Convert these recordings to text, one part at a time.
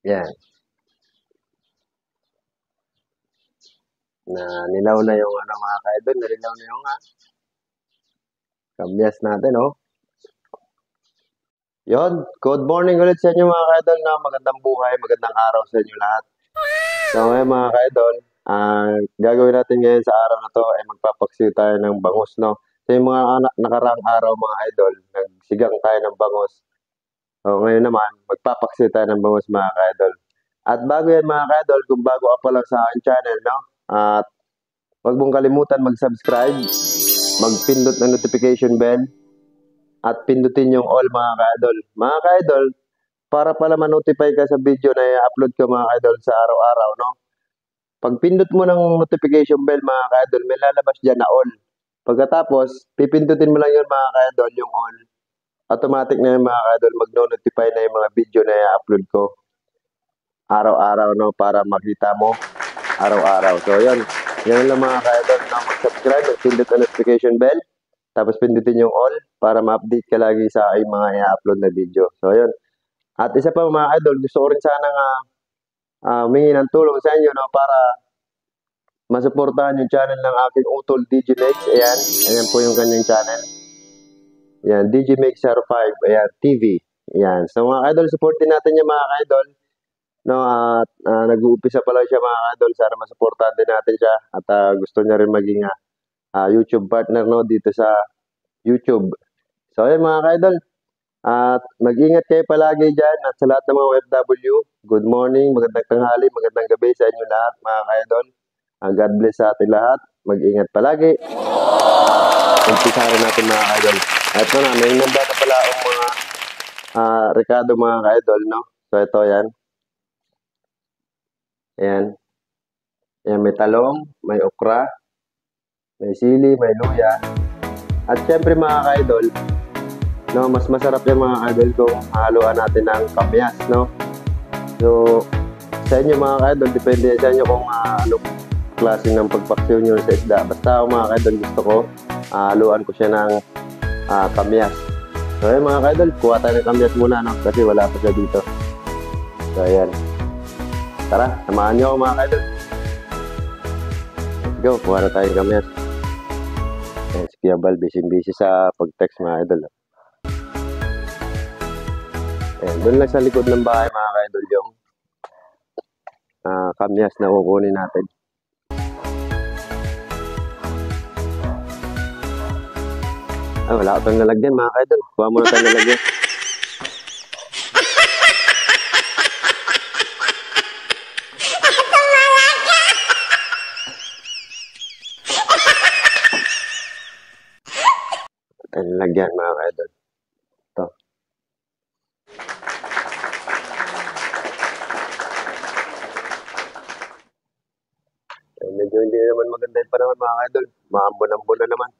Yan. Na nilaw na yung ano mga ka-idol, nanilaw na yung kamyas natin, oh. Yon, good morning ulit sa inyo mga ka-idol na magandang buhay, magandang araw sa inyo lahat. So ngayon mga ka-idol, gagawin natin ngayon sa araw na to ay magpapaksiw tayo ng bangus, no? So yung mga nakaraang araw mga idol, nagsigang tayo ng bangus. So ngayon naman, magpapaksiw tayo ng bangus mga ka-idol. At bago yan mga ka-idol, kung bago ka pa lang sa aking channel, no? At huwag mong kalimutan mag-subscribe, magpindot ng notification bell, at pindutin yung all mga ka-idol. Mga ka-idol, para pala ma-notify ka sa video na i-upload ko mga ka-idol sa araw-araw, no? Pag pindot mo ng notification bell mga ka-idol, may lalabas dyan na all. Pagkatapos, pipindutin mo lang yun mga ka-idol, yung all. Automatic na yung mga ka-idol, mag-notify na yung mga video na i-upload ko araw-araw, no? Para makita mo araw-araw. So, yun. Yan lang mga ka-idol, no? Mag-subscribe, mag-pindot ang notification bell. Tapos pindutin yung all para ma-update ka lagi sa aking mga i-upload na video. So, yun. At isa pa mga idol, gusto ko rin sana nga humingi ng tulong sa inyo, no, para masuportahan yung channel ng aking utol DJ Mix. Ayan. Ayan po yung kanyang channel. Ayan, DJ Mix 05. Ayan, TV. Ayan. So mga idol, supportin natin yung mga idol. No, at nag-uumpisa pa lang siya mga idol. Sana masuportahan din natin siya. At gusto niya rin maging YouTube partner, no, dito sa YouTube. So ayun mga ka-idol, at mag-ingat kayo palagi dyan at sa lahat ng mga OFW, good morning, magandang tanghali, magandang gabi sa inyo lahat mga ka-idol. God bless sa ating lahat, mag-ingat palagi. Umpisa rin natin mga ka-idol. At ito na, may nanda na pala ang mga rekado mga ka-idol, no? So ito yan. Ayan. Ayan, may talong, may okra, may sili, may luya. At syempre mga ka-idol, no, mas masarap yung mga idol kung haluan natin ng kamyas, no? So, sa inyo mga ka-idol, depende sa inyo kung anong klase ng pagpaksiw nyo sa isda. Basta mga ka-idol, gusto ko, haluan ko siya ng kamyas. So, ayun mga ka-idol, kuha tayo ng kamyas muna, no? Kasi wala pa siya dito. So, ayan. Tara, samahan nyo ako mga ka-idol. Let's go, kuha na tayo ng kamyas. Ayan, si Kuya Bal, busy sa pag-text mga idol. Ayan, doon lang sa likod ng bahay mga ka-idol yung kamyas na kukunin natin. Wala ko tayong nalagyan mga ka-idol. Kuha mo na tayong nalagyan. Nalagyan mga ka-idol. Ito. Medyo hindi naman maganda yung panahon mga ka-idol. Maambon-ambon na naman.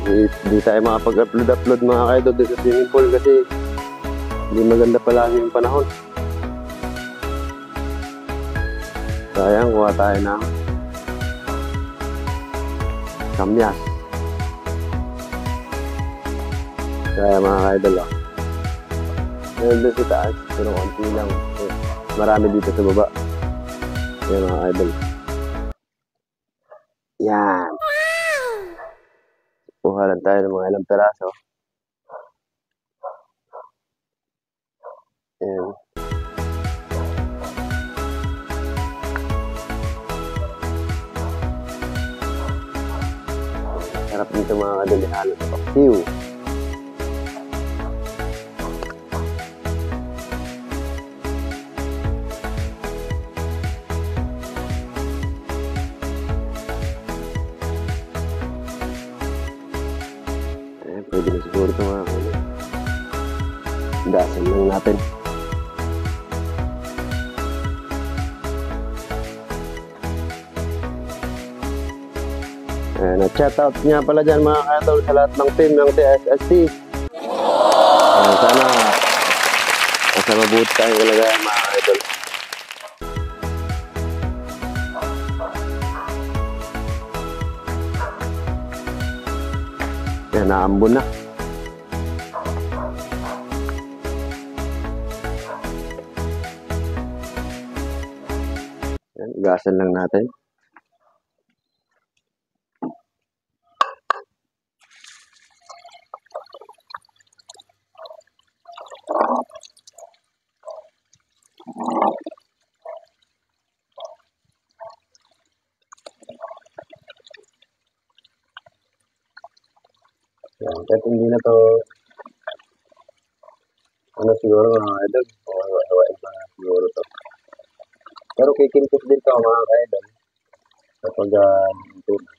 Hindi tayo makapag-upload mga ka-idol dito sa swimming pool kasi hindi maganda palagi yung panahon. Sayang, kuha tayo ng kamyas. Kaya mga ka-idol, meron doon sa taas, pero konti lang. Marami dito sa baba. Yan mga ka-idol. Yan. Kuha lang tayo ng mga ilang peraso. Yan. Sarap dito mga ka-idol, ihalo sa paksiw. Pwede na siguro ito mga kanya. Dasan lang natin. Nag-shoutout niya pala dyan mga ka-idol sa lahat ng team ng TSST. Sana nasa mabuti tayong kalagayan mga ka-idol. Yan, naambon na. Yan, gasan lang natin. Yan, kahit hindi na to, ano siguro mga idol, hawain pa siguro to. Pero kikintos din to mga idol. Kapag tuna.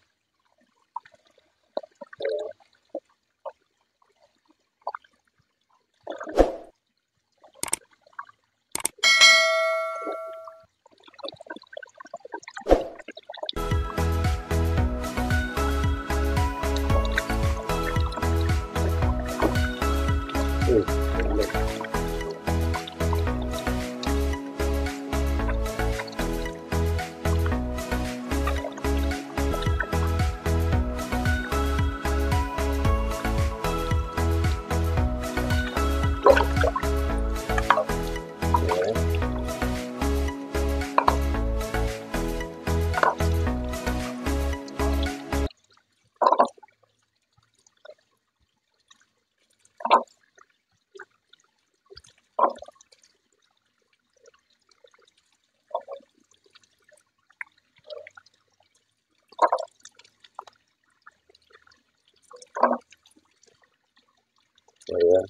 Ayan.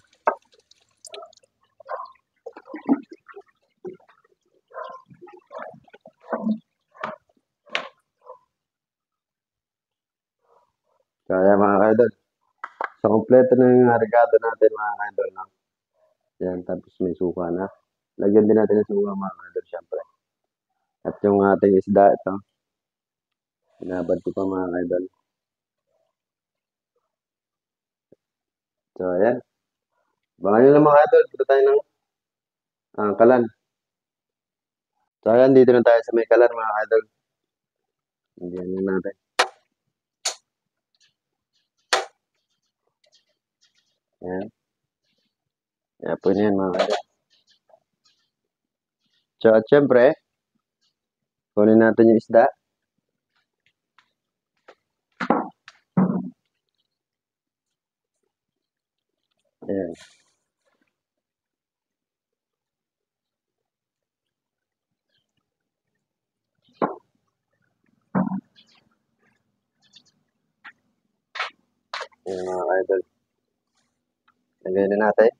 Kaya mga idol, sa kompleto na yung regado natin mga idol. No? Yan, tapos may suka na. Lagyan din natin ng suka mga idol, syempre. At yung ating isda ito, binabad ko pa mga idol. So, ayan. Baka nyo lang mga idol, punta tayo ng Kalan. So, ayan, dito na tayo sa may Kalan mga idol. Diyan na natin. Ayan. Ayan po yan mga idol. So, at syempre, kunin natin yung isda. Ayan. Ayan mga idol. Lagay na natin.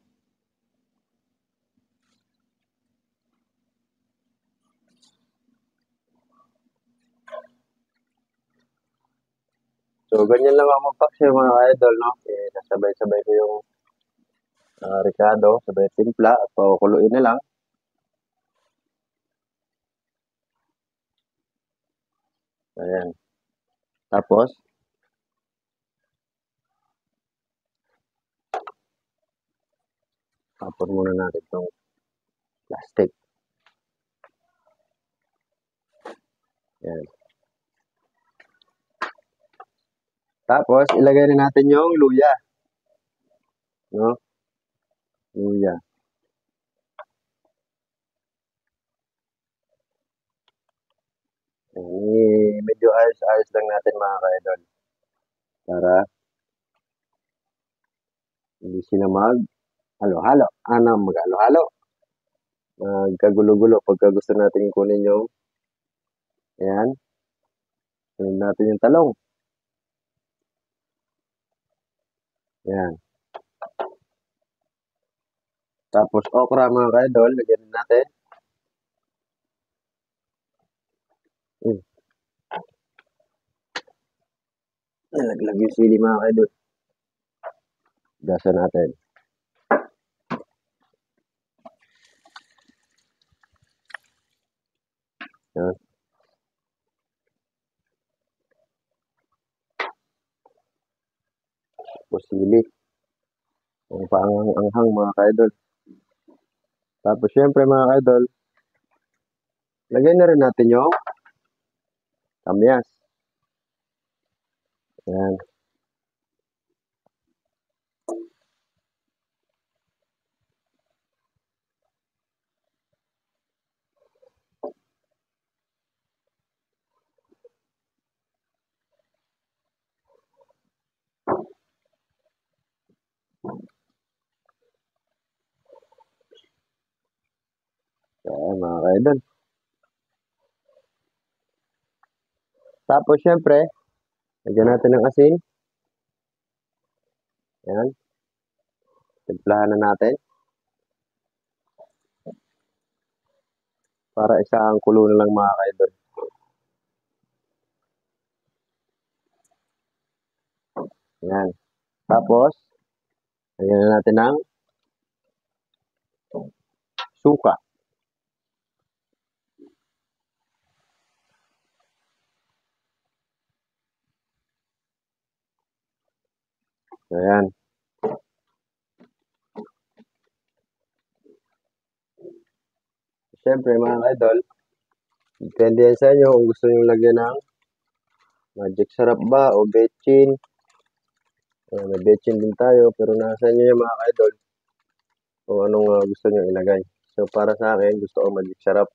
So, ganyan lang ako mag-pack mga idol, no? Nasabay-sabay ko yung ricado, sabay timpla, at pakukuluin na lang. Ayan. Tapos, tapon muna natin itong plastic. Ayan. Tapos, ilagay na natin yung luya. No? Luya. Medyo ayos-ayos lang natin mga ka-idol. Para hindi sila mag-halo-halo. Mag-halo-halo. Magkagulo-gulo pagka gusto natin kunin yung ayan. Kunin natin yung talong. Ayan. Tapos okra mga ka-idol, lagyan natin. Nalaglag yung sili mga ka-idol. Gasa natin. Ayan. Tapos sili. Ang paanghang mga ka-idol. Tapos syempre mga ka-idol, lagyan na rin natin yung kamyas. Ayan. mga kaidol. Tapos syempre, lagyan natin ng asin. Ayan. Timplahan na natin. Para isang kulo na lang mga kaidol. Ayan. Tapos, lagyan na natin ng suka. Ayan. Siyempre mga kaidol, depende yan sa inyo kung gusto nyo lagyan ng magic sarap ba o betchin. May betchin din tayo, pero nasa inyo yung mga kaidol kung anong gusto nyo ilagay. So para sa akin, gusto ko magic sarap.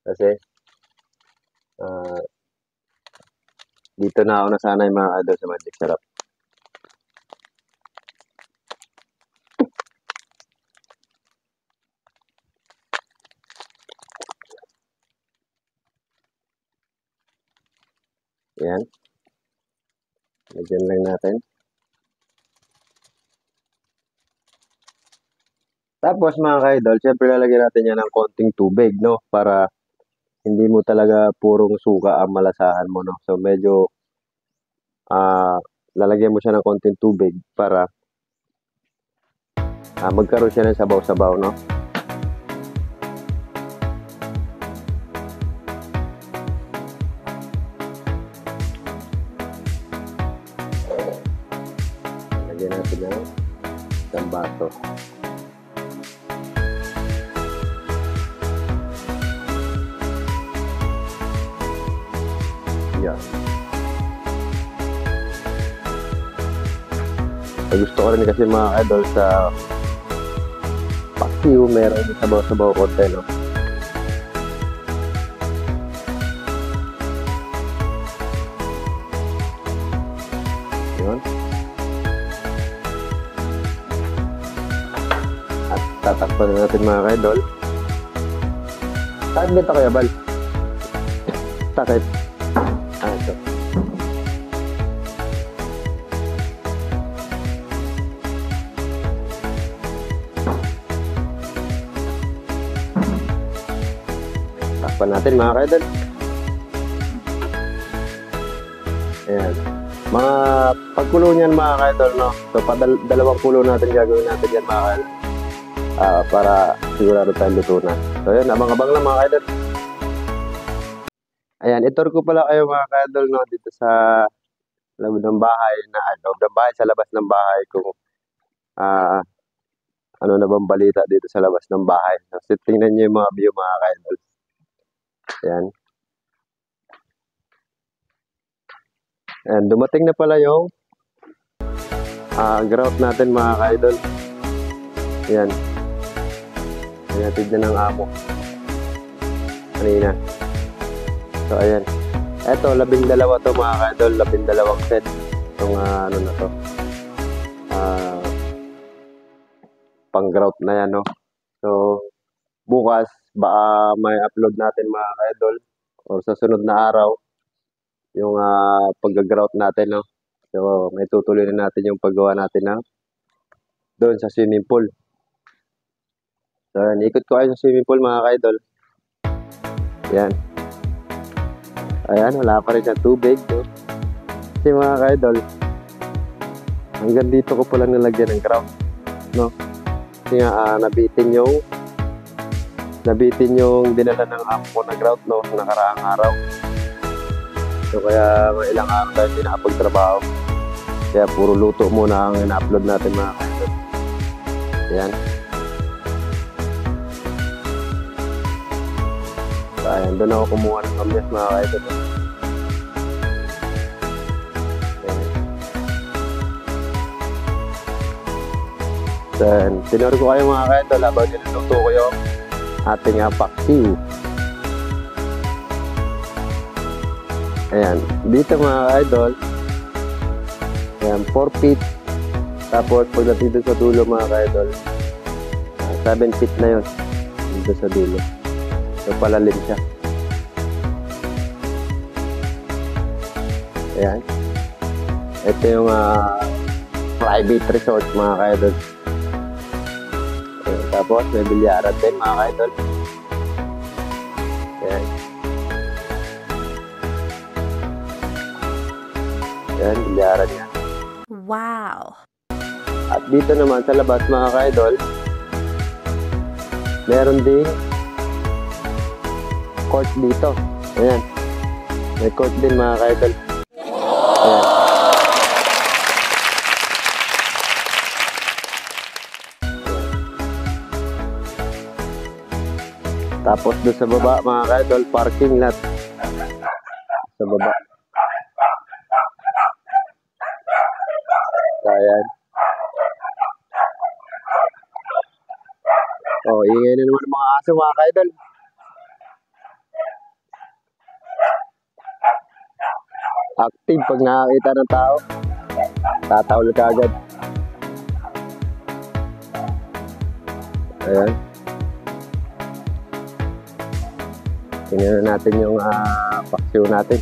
Kasi dito na ako nasanay mga kaidol sa magic sarap. Ayan. Lagyan lang natin. Tapos mga kaidol, syempre lalagyan natin yan ng konting tubig, no? Para hindi mo talaga purong suka ang malasahan mo, no? So medyo lalagyan mo siya ng konting tubig para magkaroon siya ng sabaw-sabaw, no? Lagyan natin ng isang baso. Yeah. Gusto ko rin kasi mga idol sa paksiw, meron sabaw-sabaw konti, no? Yun. At tatakpan na natin mga idol. Saan dito kaya, Bal? Takip. Ito. Takpan natin mga kaidol. Ayan. Mga pagkulo niyan mga kaidol, no? So, dalawang kulo natin gagawin natin yan mga kaidol. Para sigurado tayo luto na. So, yun. Abang-abang lang mga kaidol. Ayan. Itur ko pala kayo mga kaidol, no? Dito sa loob ng bahay sa labas ng bahay kung ano na bang balita dito sa labas ng bahay. So, tingnan niyo yung mga view mga kaidol. Ayan. Ayan, dumating na pala yung grout natin mga kaidol. Ayan. Pinatid na ng amo kanina. So ayan. Eto, 12 to mga kaidol. 12 set. Itong ano na to. Pang grout na yan, no? So, bukas, baka may upload natin mga kaidol. O sa sunod na araw, yung pag-grout natin, no? So, may tutuloy na natin yung paggawa natin ng doon sa swimming pool. So, ayan, ikot ko kayo sa swimming pool mga kaidol. Ayan. Ayan, wala pa rin sa tubig. No? Kasi mga kaidol, hanggang dito ko pala nalagyan ng grout. No? Kasi nga, nabitin yung dinala ng amo ko na grout, no? Nakaraang araw. So, kaya mga ilang araw tayo hindi nakapagtrabaho. Kaya puro luto muna ang ina-upload natin mga kaidol. Ayan. So, ayan, doon ako kumuha ng kamyas mga kaidol. Ayan. So, tinuro ko kayo mga kaidol habang niluto ko yung ating paksiw. Ayan, dito mga idol. Ayan, 4 feet. Tapos pagdating dito sa dulo mga idol, 7 feet na yun. Dito sa dulo. So, palalim siya. Ayan. Ito yung private resort mga ka-idol. Ayan. Tapos may bilyaran din mga ka-idol. Ayan. Ayan, bilyaran niya. Wow! At dito naman sa labas mga ka-idol, meron ding court dito. Ayan. May court din mga ka-idol. Ayan. Tapos doon sa baba mga ka-idol, parking lot. Sa baba. Ayan. Oh, ingay na naman ng mga aso mga ka-idol. Active pag nakakita ng tao. Tatawal ka agad. Ayan. Tingnan natin yung paksiw natin.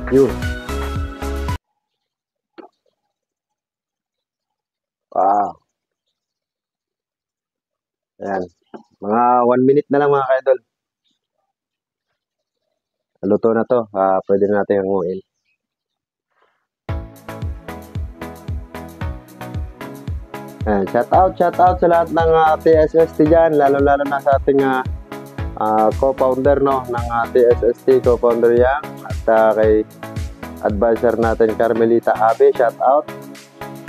Yun. Wow. Ayan. Mga 1 minute na lang mga ka-idol. Luto na to. Pwede na natin hanguin. Ayan. Shout out sa lahat ng TSST dyan. Lalo-lalo na sa ating co-founder no, ng TSST, co-founder Yang. At kay advisor natin Carmelita Abe, shout out.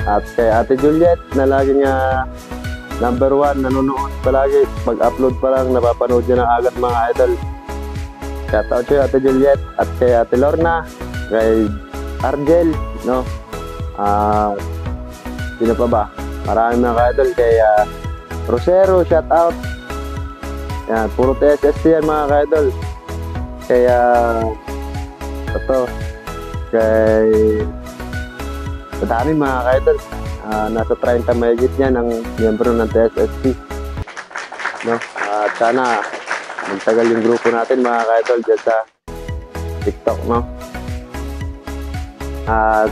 At kay Ate Juliet na laging number 1, nanonood palagi. Pag-upload pa lang, napapanood niya na agad mga idol. Shout out sa'yo Ate Juliet. At kay Ate Lorna, kay Argel, no? Sino pa ba? Maraming mga idol. Kay Rosero, shout out. Yan, puro TSST yan mga idol. Kaya ito, kay madami mga ka-idol. Nasa 30 mahigit yan ang miyembro ng TSST. No? At sana magtagal yung grupo natin mga ka-idol dyan sa TikTok. No?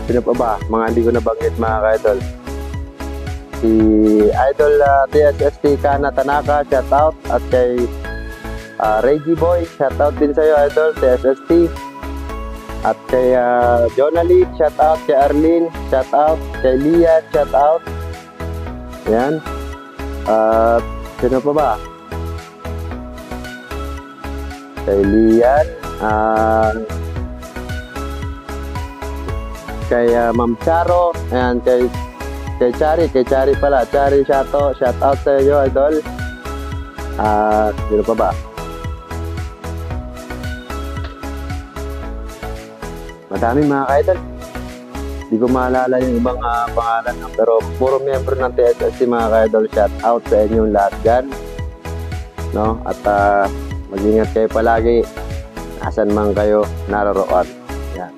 Sino pa ba? Mga hindi ko nabanggit mga ka-idol. Si Idol TSST Kana Tanaka, shout out. At kay Reggie Boy, shout out din sa'yo Idol TSST. At kay Jonalie, shout out. Kay Arlene, shout out. Kay Lia, shout out. Yan. Sino pa ba? Kay Lian. Kay Ma'am Charo. Ayan, kay Chari. Kay Chari pala. Chari, shout out sa iyo, Idol. Sino pa ba? Madami mga ka-idol. Hindi ko maalala yung ibang pangalan. Pero puro miyembro ng TSST mga ka-idol. Shout out sa inyong lahat dyan. No? At mag-ingat kayo palagi. Asan man kayo naroroon. Yan.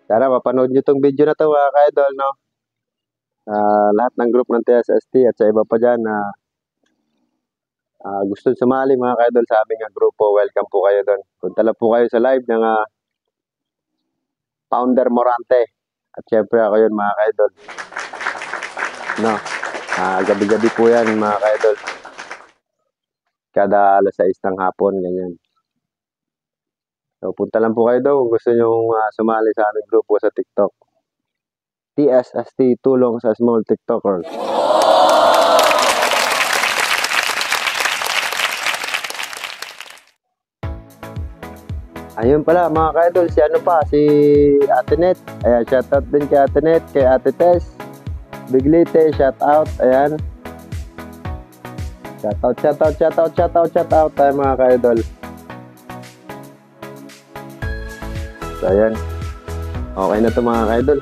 Sana mapanood nyo itong video na ito mga ka-idol. No? Lahat ng group ng TSST at sa iba pa dyan na gusto sumali mga ka-idol sa aming grupo. Welcome po kayo doon. Punta lang po kayo sa live ng Founder Morante. At syempre ako yun mga ka-idol. No. Gabi-gabi po yan mga ka-idol. Kada alas 6 ng hapon, ganyan. So punta lang po kayo daw kung gusto nyo sumali sa aming grupo sa TikTok. TSST, tulong sa small TikTokers. Ayun pala mga ka-idol, si ano pa, si Ate Net. Ayan, shout out din kay Ate Net, kay Ate Tess, Biglite, shout out. Ayan. Shout out tayo mga ka-idol. So ayan. Okay na to mga ka-idol.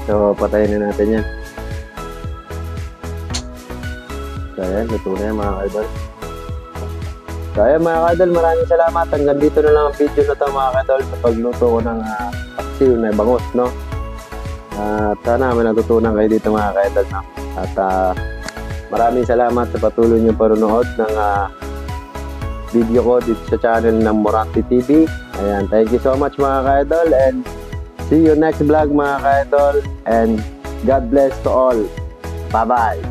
So patayin na natin yan. So Ayan, luto na yan mga kaidol. So ayan mga kaidol, maraming salamat. Hanggang dito na lang ang video na to mga kaidol sa pagluto ko ng paksiw na bangus, no? At sana may natutunan kayo dito mga kaidol, no? At maraming salamat sa patuloy niyong panonood ng video ko dito sa channel ng Moranti TV. Ayan, thank you so much mga kaidol, and see you next vlog mga kaidol, and God bless to all. Bye-bye!